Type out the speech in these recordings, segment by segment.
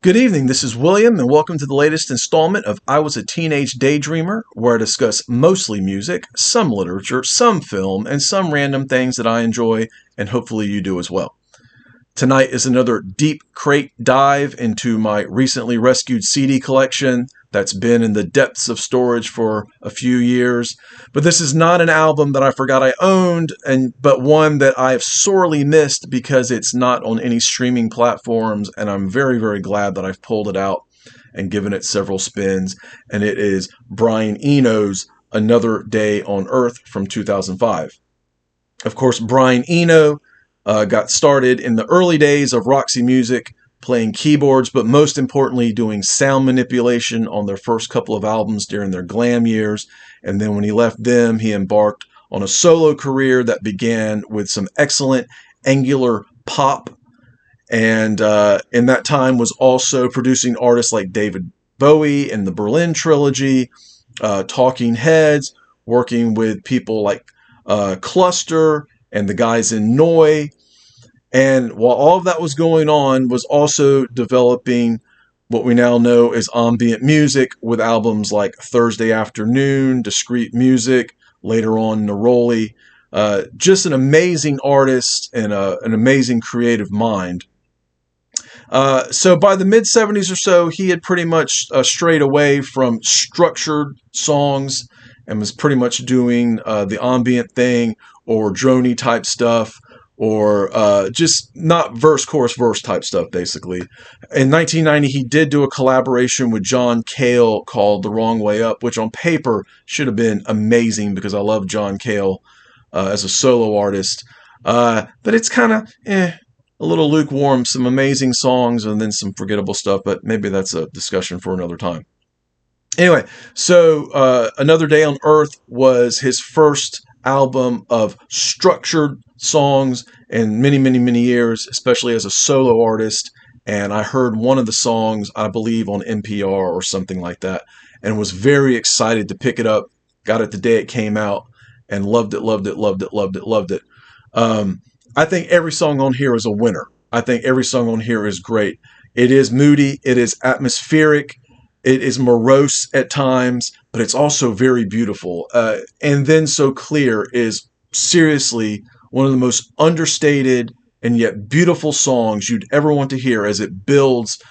Good evening, this is William, and welcome to the latest installment of I Was a Teenage Daydreamer, where I discuss mostly music, some literature, some film, and some random things that I enjoy, and hopefully you do as well. Tonight is another deep crate dive into my recently rescued CD collection that's been in the depths of storage for a few years. But this is not an album that I forgot I owned, but one that I have sorely missed because it's not on any streaming platforms, and I'm very, very glad that I've pulled it out and given it several spins. And it is Brian Eno's Another Day on Earth from 2005. Of course, Brian Eno got started in the early days of Roxy Music, playing keyboards, but most importantly doing sound manipulation on their first couple of albums during their glam years. And then when he left them, he embarked on a solo career that began with some excellent angular pop. And in that time was also producing artists like David Bowie and the Berlin Trilogy, Talking Heads, working with people like Cluster and the guys in Noi. And while all of that was going on, was also developing what we now know as ambient music with albums like Thursday Afternoon, Discreet Music, later on Neroli. Just an amazing artist and an amazing creative mind. So by the mid-70s or so, he had pretty much strayed away from structured songs and was pretty much doing the ambient thing or droney type stuff, or just not verse, chorus, verse type stuff, basically. In 1990, he did do a collaboration with John Cale called The Wrong Way Up, which on paper should have been amazing because I love John Cale as a solo artist. But it's kind of a little lukewarm, some amazing songs and then some forgettable stuff, but maybe that's a discussion for another time. Anyway, so Another Day on Earth was his first album of structured songs in many, many, many years, especially as a solo artist. And I heard one of the songs, I believe, on NPR or something like that, and was very excited to pick it up. Got it the day it came out and loved it, loved it, loved it, loved it, loved it. I think every song on here is a winner. I think every song on here is great. It is moody. It is atmospheric. It is morose at times, but it's also very beautiful. And Then So Clear is seriously one of the most understated and yet beautiful songs you'd ever want to hear, as it builds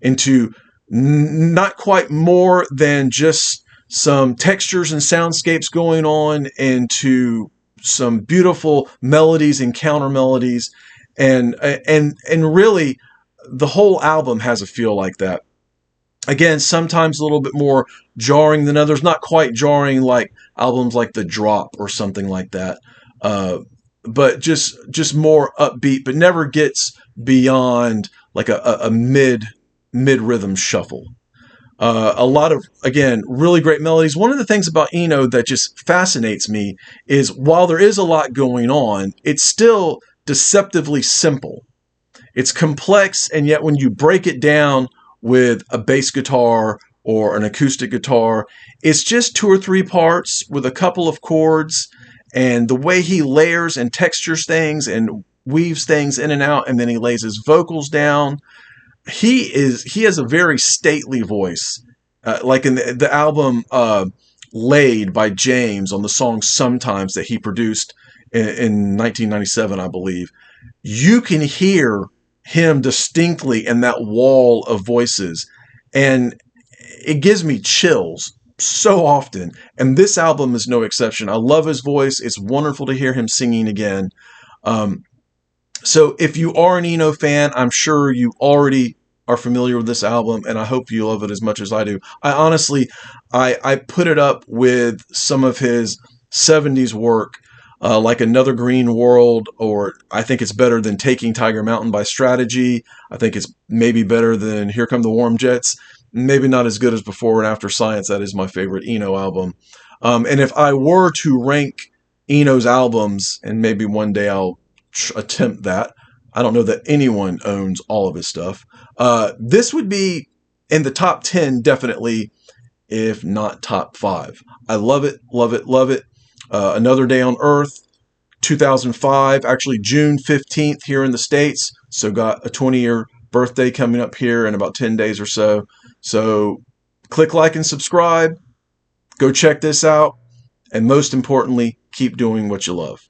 into not quite more than just some textures and soundscapes going on, into some beautiful melodies and counter melodies. And really, the whole album has a feel like that. Again, sometimes a little bit more jarring than others. Not quite jarring like albums like The Drop or something like that. But just more upbeat, but never gets beyond like a mid rhythm shuffle. A lot of, again, really great melodies. One of the things about Eno that just fascinates me is while there is a lot going on, it's still deceptively simple. It's complex, and yet when you break it down with a bass guitar or an acoustic guitar, it's just 2 or 3 parts with a couple of chords, and the way he layers and textures things and weaves things in and out, and then he lays his vocals down. He has a very stately voice, like in the album Laid by James, on the song Sometimes that he produced in 1997, I believe. You can hear him distinctly in that wall of voices, and it gives me chills so often, and this album is no exception. I love his voice. It's wonderful to hear him singing again. So if you are an Eno fan, I'm sure you already are familiar with this album, and I hope you love it as much as I do. I honestly put it up with some of his 70s work, like Another Green World, or I think it's better than Taking Tiger Mountain by Strategy. I think it's maybe better than Here Come the Warm Jets. Maybe not as good as Before and After Science. That is my favorite Eno album. And if I were to rank Eno's albums, and maybe one day I'll attempt that, I don't know that anyone owns all of his stuff. This would be in the top 10, definitely, if not top 5. I love it, love it, love it. Another Day on Earth, 2005, actually June 15th here in the States, so got a 20-year birthday coming up here in about 10 days or so. So click like and subscribe. Go check this out. And most importantly, keep doing what you love.